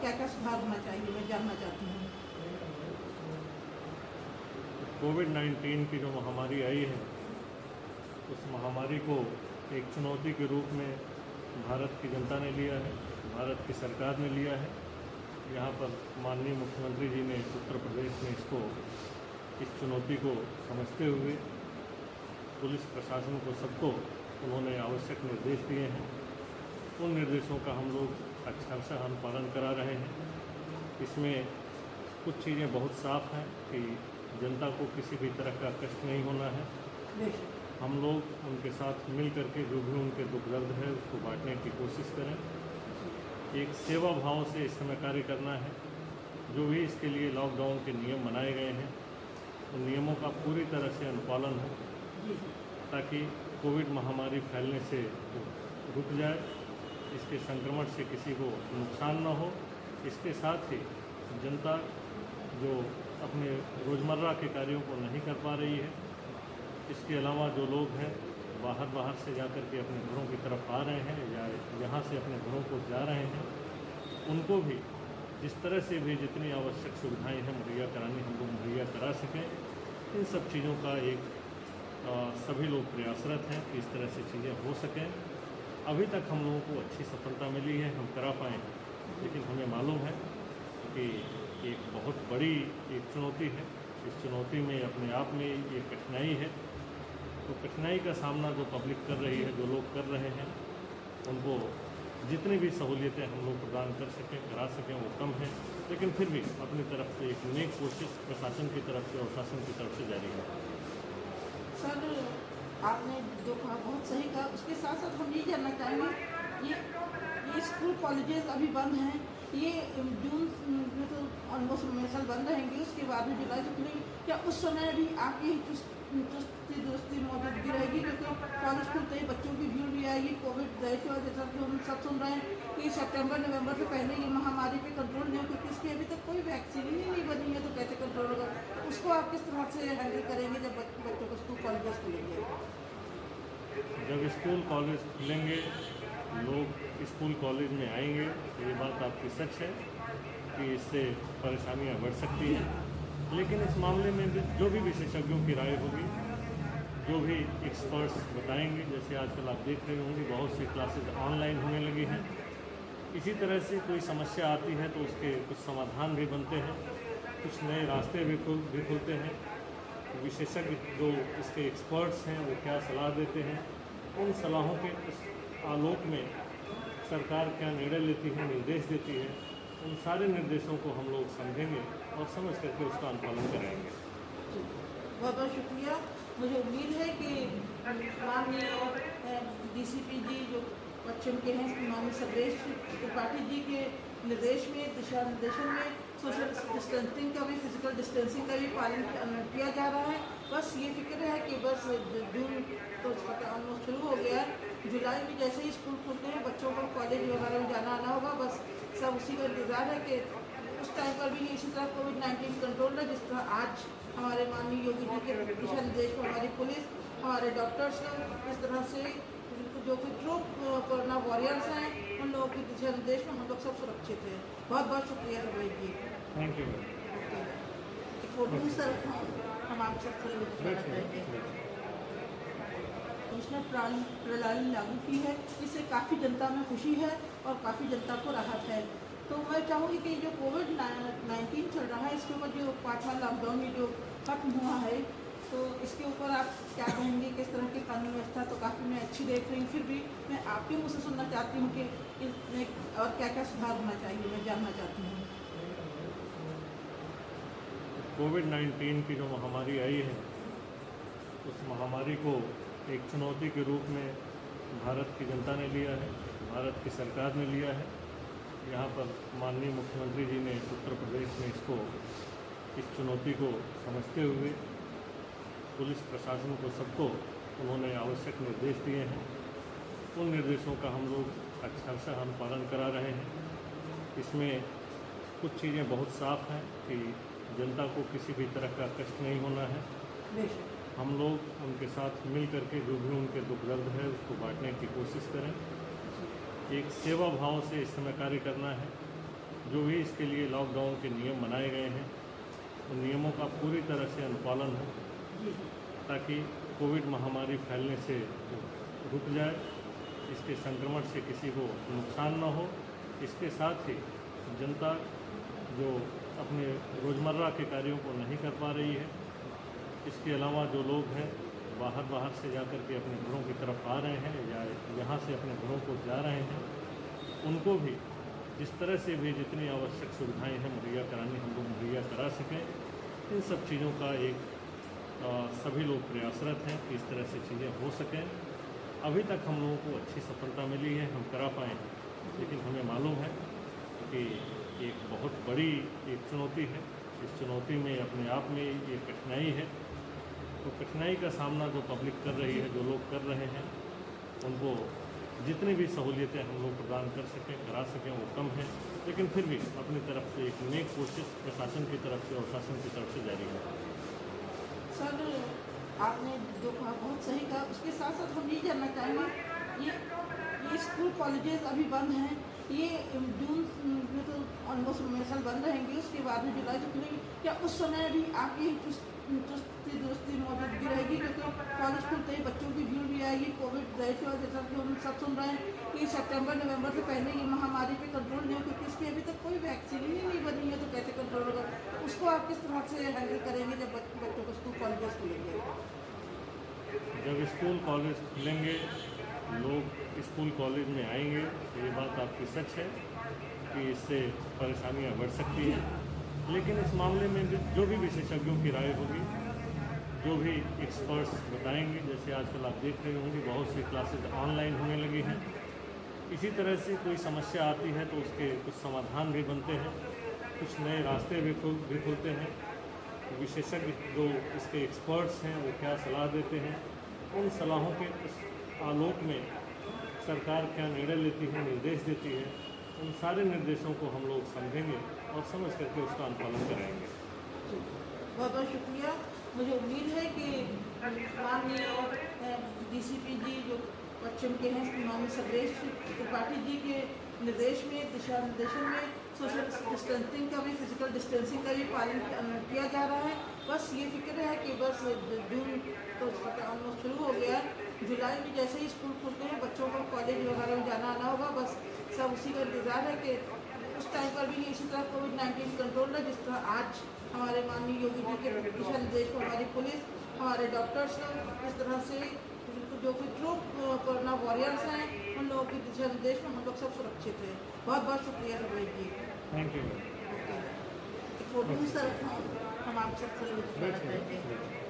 क्या क्या सुधार होना चाहिए, मैं जानना चाहती हूँ। कोविड-19 की जो महामारी आई है, उस महामारी को एक चुनौती के रूप में भारत की जनता ने लिया है, भारत की सरकार ने लिया है। यहाँ पर माननीय मुख्यमंत्री जी ने उत्तर प्रदेश में इस चुनौती को समझते हुए पुलिस प्रशासन को सबको उन्होंने आवश्यक निर्देश दिए हैं। उन निर्देशों का हम लोग अक्षरशः अनुपालन करा रहे हैं। इसमें कुछ चीज़ें बहुत साफ हैं कि जनता को किसी भी तरह का कष्ट नहीं होना है। हम लोग उनके साथ मिल करके जो भी उनके दुख दर्द है उसको बांटने की कोशिश करें। एक सेवा भाव से इस समय कार्य करना है। जो भी इसके लिए लॉकडाउन के नियम बनाए गए हैं उन नियमों का पूरी तरह से अनुपालन हो ताकि कोविड महामारी फैलने से रुक जाए, इसके संक्रमण से किसी को नुकसान न हो। इसके साथ ही जनता जो अपने रोज़मर्रा के कार्यों को नहीं कर पा रही है, इसके अलावा जो लोग हैं बाहर से जाकर के अपने घरों की तरफ आ रहे हैं या यहाँ से अपने घरों को जा रहे हैं, उनको भी जिस तरह से भी जितनी आवश्यक सुविधाएं हैं मुहैया करानी हम लोग मुहैया करा सकें। इन सब चीज़ों का सभी लोग प्रयासरत हैं कि इस तरह से चीज़ें हो सकें। अभी तक हम लोगों को अच्छी सफलता मिली है, हम करा पाए हैं, लेकिन हमें मालूम है कि एक बहुत बड़ी एक चुनौती है। इस चुनौती में अपने आप में ये कठिनाई है। तो कठिनाई का सामना जो पब्लिक कर रही है, जो लोग कर रहे हैं, उनको जितनी भी सहूलियतें हम लोग प्रदान कर सकें, करा सकें, वो कम है। लेकिन फिर भी अपनी तरफ से एक नेक कोशिश प्रशासन की तरफ से और शासन की तरफ से जारी है। सर, आपने जो कहा बहुत सही कहा। उसके साथ साथ हम ये जानना चाहेंगे, ये स्कूल कॉलेजेस अभी बंद हैं, ये जून में तो ऑलमोस्ट हमेशा बंद रहेंगे, उसके बाद में जुलाई से खुलेंगे। क्या उस समय भी आपकी चुस्ती दुरुस्ती मौजूदगी रहेगी? क्योंकि कॉलेज खुलते ही बच्चों की भीड़ भी आएगी। कोविड जैसा कि हम सब सुन रहे हैं कि सितंबर नवंबर से पहले ये महामारी पे कंट्रोल नहीं हो, क्योंकि इसकी अभी तक कोई वैक्सीन ही नहीं बनी है, तो कैसे कंट्रोल होगा? उसको आप किस तरह से हैंडल करेंगे जब बच्चों को स्कूल कॉलेज खुलेंगे? जब स्कूल कॉलेज खुलेंगे, लोग स्कूल कॉलेज में आएंगे, तो ये बात आपकी सच है कि इससे परेशानियां बढ़ सकती हैं। लेकिन इस मामले में भी जो भी विशेषज्ञों की राय होगी, जो भी एक्सपर्ट्स बताएंगे, जैसे आजकल आप देख रहे होंगे बहुत सी क्लासेज ऑनलाइन होने लगी हैं। इसी तरह से कोई समस्या आती है तो उसके कुछ समाधान भी बनते हैं, कुछ नए रास्ते भी खुलते हैं। विशेषज्ञ जो इसके एक्सपर्ट्स हैं वो क्या सलाह देते हैं, उन सलाहों के आलोक में सरकार क्या निर्णय लेती है, निर्देश देती है, उन सारे निर्देशों को हम लोग समझेंगे और समझ करके उसका अनुपालन करेंगे। बहुत बहुत शुक्रिया। मुझे उम्मीद है कि माननीय डीसीपी जी जो पश्चिम के हैं, माननीय सर्वेश त्रिपाठी जी के दिशा निर्देशन में सोशल डिस्टेंसिंग का भी, फिजिकल डिस्टेंसिंग का भी पालन किया जा रहा है। बस ये फिक्र है कि बस जून तो ऑलमोस्ट शुरू हो गया है, जुलाई में जैसे ही स्कूल खुलते हैं बच्चों को कॉलेज वगैरह में जाना आना होगा। बस सब उसी का इंतज़ार है कि उस टाइम पर भी इसी तरह कोविड-19 कंट्रोल है, जिस तरह आज हमारे माननीय योगी जी के दिशा निर्देश पर हमारी पुलिस, हमारे डॉक्टर्स इस तरह से जो कि ट्रू कोरोना वॉरियर्स हैं, उन लोगों के दिशा निर्देश में हम लोग सब सुरक्षित हैं। बहुत बहुत शुक्रिया Ramesh ji. Thank you. Photo sir हम आपसे उसने प्रणाली लागू की है, इससे काफ़ी जनता में खुशी है और काफ़ी जनता को राहत है। तो मैं चाहूँगी कि जो कोविड-19 चल रहा है, इसके ऊपर जो 5वां लॉकडाउन में जो खत्म हुआ है, तो इसके ऊपर आप क्या कहेंगे? किस तरह की कानून व्यवस्था तो काफ़ी मैं अच्छी देख रही हूँ, फिर भी मैं आपके मुँह से सुनना चाहती हूँ कि इसमें और क्या क्या सुधार होना चाहिए, मैं जानना चाहती हूँ। कोविड-19 की जो महामारी आई है, उस महामारी को एक चुनौती के रूप में भारत की जनता ने लिया है, भारत की सरकार ने लिया है। यहाँ पर माननीय मुख्यमंत्री जी ने उत्तर प्रदेश में इस चुनौती को समझते हुए पुलिस प्रशासन को सबको उन्होंने आवश्यक निर्देश दिए हैं। उन निर्देशों का हम लोग अक्षरशः अनुपालन करा रहे हैं। इसमें कुछ चीज़ें बहुत साफ हैं कि जनता को किसी भी तरह का कष्ट नहीं होना है। हम लोग उनके साथ मिल करके जो भी उनके दुख दर्द है उसको बांटने की कोशिश करें। एक सेवा भाव से इस समय कार्य करना है। जो भी इसके लिए लॉकडाउन के नियम बनाए गए हैं उन नियमों का पूरी तरह से अनुपालन हो ताकि कोविड महामारी फैलने से रुक जाए, इसके संक्रमण से किसी को नुकसान न हो। इसके साथ ही जनता जो अपने रोज़मर्रा के कार्यों को नहीं कर पा रही है, इसके अलावा जो लोग हैं बाहर से जा कर के अपने घरों की तरफ आ रहे हैं या यहाँ से अपने घरों को जा रहे हैं, उनको भी जिस तरह से भी जितनी आवश्यक सुविधाएं हैं मुहैया करानी हम लोग मुहैया करा सकें। इन सब चीज़ों का एक सभी लोग प्रयासरत हैं कि इस तरह से चीज़ें हो सकें। अभी तक हम लोगों को अच्छी सफलता मिली है, हम करा पाए हैं, लेकिन हमें मालूम है कि एक बहुत बड़ी एक चुनौती है। इस चुनौती में अपने आप में ये कठिनाई है, तो कठिनाई का सामना जो पब्लिक कर रही है, जो लोग कर रहे हैं, उनको जितनी भी सहूलियतें हम लोग प्रदान कर सकें करा सकें वो कम है, लेकिन फिर भी अपनी तरफ से एक नेक कोशिश प्रशासन की तरफ से और शासन की तरफ से जारी है। सर, आपने जो कहा बहुत सही कहा। उसके साथ साथ हम ये जानना चाहेंगे, ये स्कूल कॉलेजेस अभी बंद हैं, ये जून में तो ऑलमोस्ट हमेशा बंद रहेंगे, उसके बाद में जुलाई से खुलेंगे। क्या उस समय भी आपकी चुस्ती दुरुस्ती मौजूदगी रहेगी? क्योंकि कॉलेज खुलते ही बच्चों की भीड़ भी आएगी। कोविड जैसे और जैसा कि हम सब सुन रहे हैं कि सितंबर नवंबर से पहले ये महामारी पे कंट्रोल नहीं हो, क्योंकि इसकी अभी तक कोई वैक्सीन ही नहीं बनी है, तो कैसे कंट्रोल होगा? उसको आप किस तरह से हैंडल करेंगे जब बच्चों को स्कूल कॉलेज खुलेंगे? जब स्कूल कॉलेज खुलेंगे, लोग स्कूल कॉलेज में आएंगे, तो ये बात आपकी सच है कि इससे परेशानियां बढ़ सकती हैं, लेकिन इस मामले में जो भी विशेषज्ञों की राय होगी, जो भी एक्सपर्ट्स बताएंगे, जैसे आजकल आप देख रहे होंगे बहुत सी क्लासेस ऑनलाइन होने लगी हैं। इसी तरह से कोई समस्या आती है तो उसके कुछ समाधान भी बनते हैं, कुछ नए रास्ते भी खुलते हैं। विशेषज्ञ जो इसके एक्सपर्ट्स हैं वो क्या सलाह देते हैं, उन सलाहों के आलोक में सरकार क्या निर्णय लेती है, निर्देश देती है, उन सारे निर्देशों को हम लोग समझेंगे और समझ करके उसका अनुपालन कराएंगे। बहुत बहुत शुक्रिया। मुझे उम्मीद है कि माननीय डीसीपी जी जो पश्चिम के हैं, माननीय सर्वेश त्रिपाठी जी के निर्देश में, दिशा निर्देशन में सोशल डिस्टेंसिंग का भी, फिजिकल डिस्टेंसिंग का भी पालन किया जा रहा है। बस ये फिक्र है कि बस जून तो ऑलमोस्ट शुरू हो गया है, जुलाई में जैसे ही स्कूल खुलते हैं बच्चों को कॉलेज वगैरह में जाना आना होगा। बस सब उसी का इंतज़ार है कि उस टाइम पर भी इसी तरह कोविड-19 कंट्रोल है, जिस तरह आज हमारे माननीय योगी जी के दिशा निर्देश को हमारी पुलिस, हमारे डॉक्टर्स लोग इस तरह से जो कि ट्रू कोरोना वॉरियर्स हैं, उन लोगों के दिशा निर्देश में हम लोग सब सुरक्षित हैं। बहुत बहुत शुक्रिया Ramesh ji. Thank you. Okay, photo sir हम आप सब खड़े होकर